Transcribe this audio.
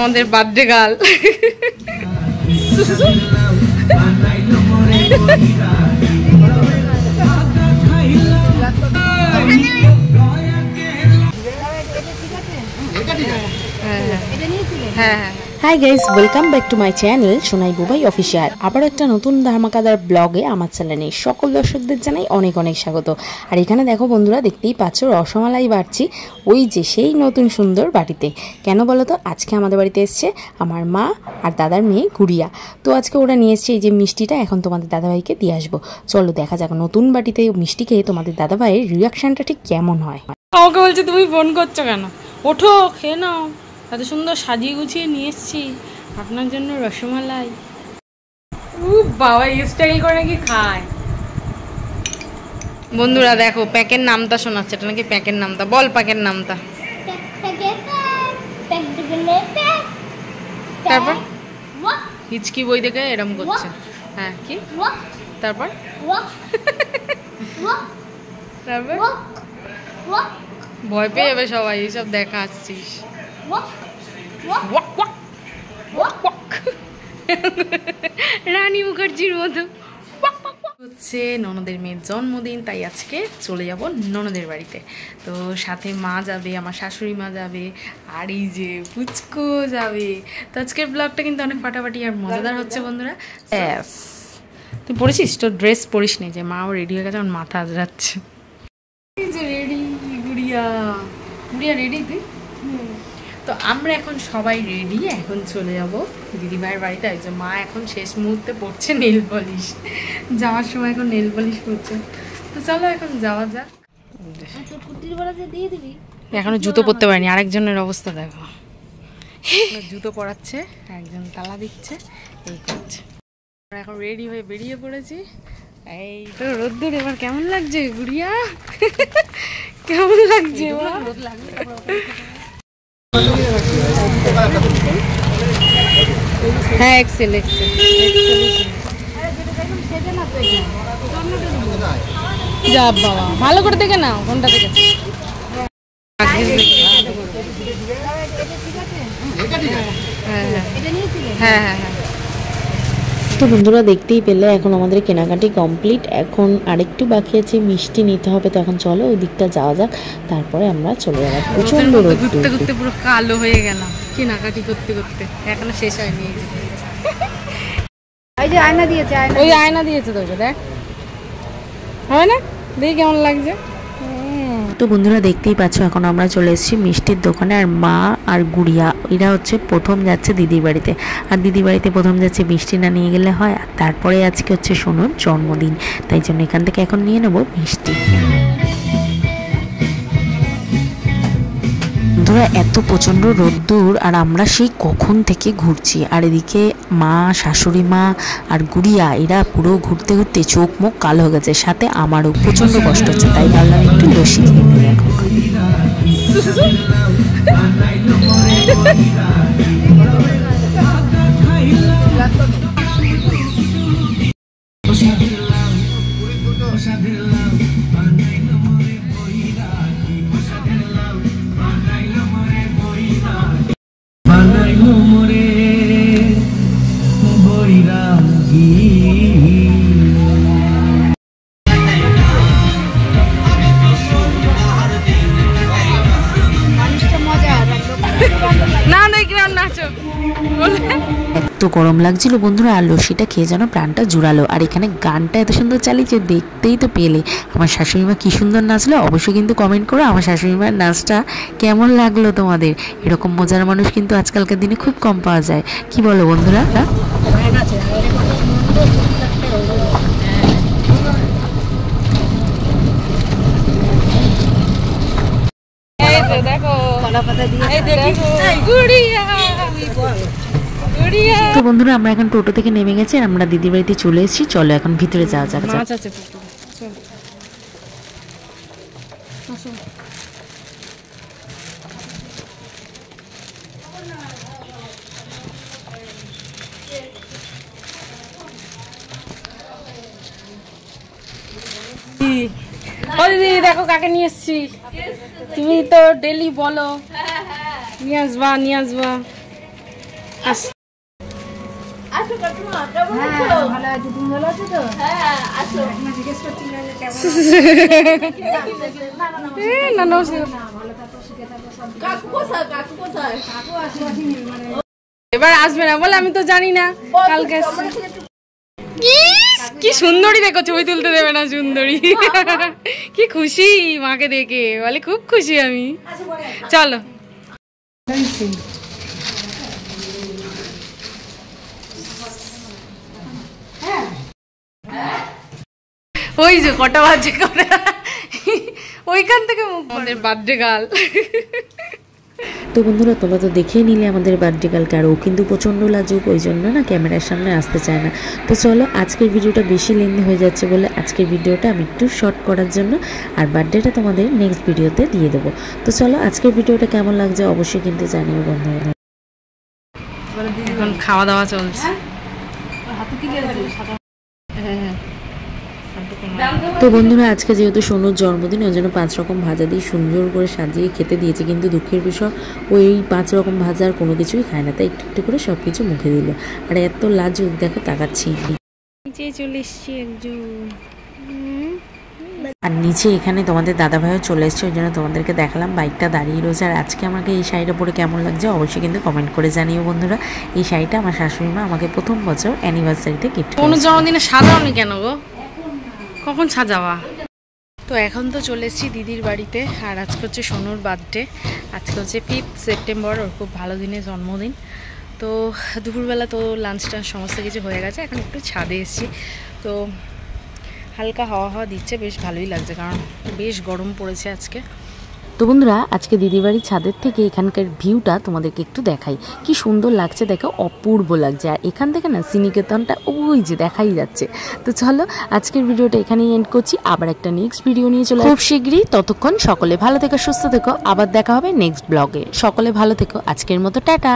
আমাদের birthday girl. Hi guys, welcome back to my channel Sonai Bubai official. আবার একটা নতুন ধামাকাদার ব্লগে আমার চ্যানেলে সকল দর্শকদের জানাই অনেক অনেক স্বাগত। আর এখানে দেখো বন্ধুরা, দেখতেই পাচ্ছ রসমালাই বাড়ছি ওই যে সেই নতুন সুন্দর বাটিতে। কেন বলো তো, আজকে আমাদের বাড়িতে এসছে আমার মা আর দাদার মেয়ে গুড়িয়া। তো আজকে ওরা নিয়ে এসছে এই যে মিষ্টিটা, এখন তোমাদের দাদাভাইকে দিয়ে আসবো। চলো দেখা যাক নতুন বাটিতে মিষ্টি খেয়ে তোমাদের দাদাভাইয়ের রিয়াকশনটা ঠিক কেমন হয়। আমাকে বলছে তুমি ফোন করছো কেন, ওঠো খেয়ে নাও, এত সুন্দর সাজিয়ে গুছিয়ে নিয়ে এসছি আপনার জন্য রসমালাই। বাবা স্টাইল করে নাকি খায়। বন্ধুরা দেখো প্যাকের নামটা শোনাচ্ছে, এটা নাকি প্যাকের নামটা। বল প্যাকের নামটা। তারপর হিচকি বই দেখে এরম করছে। হ্যাঁ কি তারপর তারপর ভয় পেয়ে যাবে সবাই, এইসব দেখা আসছিস। রানী মুখার্জির মতো হচ্ছে। ননদের মেয়ের জন্মদিন, তাই আজকে চলে যাব ননদের বাড়িতে। তো সাথে মা যাবে, আমার শাশুড়ি মা যাবে, আর এই যে পুচকো যাবে। তো আজকের ব্লগটা কিন্তু অনেক ফাটাফাটি আর মজাদার হচ্ছে বন্ধুরা। তুই পড়েছিস? তোর ড্রেস পরিস নি, যে মাও রেডি হয়ে গেছে, আমার মাথা আজরাচ্ছে। এই যে রেডি গুড়িয়া, গুড়িয়া রেডি তুই? তো আমরা এখন সবাই রেডি, এখন চলে যাব দিদিভাইয়ের বাড়িতে। এই যে মা এখন শেষ মুহূর্তে পড়ছে নেল পলিশ, যাওয়ার সময় এখন নেল পলিশ পড়ছে। তো চলো এখন যাওয়া যাক। এখনো জুতো পরতে পারিনি, আরেকজনের অবস্থা দেখো, জুতো পরাচ্ছে, একজন তালা দিচ্ছে, এই করছে। আমরা এখন রেডি হয়ে বেরিয়ে পড়েছি। এই তো রোদ্দুর, এবার কেমন লাগছে গুড়িয়া? কেমন লাগছে? হ্যাঁ এক্সেল এক্সেল যা বাবা, ভালো করে দেখে নাও কোনটা দেখে। হ্যাঁ হ্যাঁ হ্যাঁ। তো বন্ধুরা দেখতেই পেলে এখন আমাদের কেনাকাটি কমপ্লিট, এখন আরেকটু বাকি আছে, মিষ্টি নিতে হবে। তো এখন চলো ওই দিকটা যাওয়া যাক, তারপরে আমরা চলে যাবো। প্রচন্ড রোদ, ঘুরতে ঘুরতে পুরো কালো হয়ে গেলাম কেনাকাটি করতে করতে, এখনো শেষ হয়নি। ওই যে আয়না দিয়েছে, ওই আয়না দিয়েছে তোকে, দেখ হয় না, দেখি কেমন লাগছে। তো বন্ধুরা দেখতেই পাচ্ছ এখন আমরা চলে এসেছি মিষ্টির দোকানে। আর মা আর গুড়িয়া এরা হচ্ছে প্রথম যাচ্ছে দিদির বাড়িতে, আর দিদির বাড়িতে প্রথম যাচ্ছে মিষ্টি না নিয়ে গেলে হয়। আর তারপরে আজকে হচ্ছে সোনুর জন্মদিন, তাই জন্য এখান থেকে এখন নিয়ে নেবো মিষ্টি। বন্ধুরা এত প্রচণ্ড রোদ্দুর, আর আমরা সেই কখন থেকে ঘুরছি, আর এদিকে মা, শাশুড়ি মা আর গুড়িয়া এরা পুরো ঘুরতে ঘুরতে চোখ মুখ কালো হয়ে গেছে, সাথে আমারও প্রচণ্ড কষ্ট হচ্ছে, তাই ভাবলাম একটু লস্যি খেয়ে নিই এখন। এত গরম লাগছিল বন্ধুরা, আর লস্যিটা খেয়ে যেন প্রাণটা জুড়ালো। আর এখানে গানটা এত সুন্দর চালিয়েছে, দেখতেই তো পেলে। আমার শাশুড়ি মা কি সুন্দর নাচলো, অবশ্যই কিন্তু কমেন্ট করো আমার শাশুড়ি মার নাচটা কেমন লাগলো তোমাদের। এরকম মজার মানুষ কিন্তু আজকালকার দিনে খুব কম পাওয়া যায়, কি বলো বন্ধুরা? তো বন্ধুরা আমরা এখন টোটো থেকে নেমে গেছি, আমরা দিদির বাড়িতে চলে এসেছি। চলো এখন ভিতরে যাওয়া যাক। দিদি দেখো কাকে নিয়ে এসছি, তুমি তো ডেলি বলো নিয়ে আসবা নিয়ে আসবা। এবার আসবে না বলে আমি তো জানি না কালকে কি সুন্দরী দেখো, ছবি তুলতে দেবে না সুন্দরী। কি খুশি মাকে দেখে, বলে খুব খুশি আমি। চলো ওই যে কটা বাজে করে ওইখান থেকে আমাদের বার্থডে গার্ল। তো বন্ধুরা তোমরা তো দেখেই নিলে আমাদের বার্থডে গার্লকে, আর ও কিন্তু প্রচণ্ড লাজুক, ওই জন্য না ক্যামেরার সামনে আসতে চায় না। তো চলো আজকের ভিডিওটা বেশি লেন্দি হয়ে যাচ্ছে বলে আজকের ভিডিওটা আমি একটু শর্ট করার জন্য, আর বার্থডেটা তোমাদের নেক্সট ভিডিওতে দিয়ে দেবো। তো চলো আজকের ভিডিওটা কেমন লাগছে অবশ্যই কিন্তু জানিও বন্ধুরা। এখন খাওয়া দাওয়া চলছে। তো বন্ধুরা আজকে যেহেতু সোনুর জন্মদিন, ওই জন্য 5 রকম ভাজা দিয়ে সুন্দর করে সাজিয়ে খেতে দিয়েছে, কিন্তু দুঃখের বিষয় ওই 5 রকম ভাজার কোনো কিছুই খায় না, তাই একটু একটু করে সব কিছু মুখে দিল। আর এত লাজুক দেখো, তাকাচ্ছি। নিচে চলে এসছি একজন, আর নিচে এখানে তোমাদের দাদাভাইও চলে এসছে, ওই জন্য তোমাদেরকে দেখালাম বাইকটা দাঁড়িয়ে রয়েছে। আর আজকে আমাকে এই শাড়িটা পরে কেমন লাগছে অবশ্যই কিন্তু কমেন্ট করে জানিও বন্ধুরা। এই শাড়িটা আমার শাশুড়ি মা আমাকে প্রথম বছর অ্যানিভার্সারিতে গিফট করেছে। কোনো জন্মদিনে সাজাওনি কেন গো? কখন সাজাওয়া? তো এখন তো চলে এসেছি দিদির বাড়িতে, আর আজকে হচ্ছে সোনুর বার্থডে। আজকে হচ্ছে 5 সেপ্টেম্বর, ওর খুব ভালো দিনে জন্মদিন। তো দুপুরবেলা তো লাঞ্চ টাঞ্চ সমস্ত কিছু হয়ে গেছে, এখন একটু ছাদে এসেছি। তো হালকা হাওয়া দিচ্ছে, বেশ ভালোই লাগছে, কারণ বেশ গরম পড়েছে আজকে। তো বন্ধুরা আজকে দিদির বাড়ির ছাদের থেকে এখানকার ভিউটা তোমাদেরকে একটু দেখাই, কি সুন্দর লাগছে দেখো, অপূর্ব লাগছে। আর এখান থেকে না শ্রীনিকেতনটা ওই যে দেখাই যাচ্ছে। তো চলো আজকের ভিডিওটা এখানেই এন্ড করছি, আবার একটা নেক্সট ভিডিও নিয়ে চলে খুব শীঘ্রই। ততক্ষণ সকলে ভালো থেকো, সুস্থ থেকো, আবার দেখা হবে নেক্সট ব্লগে। সকলে ভালো থেকো, আজকের মতো টাটা।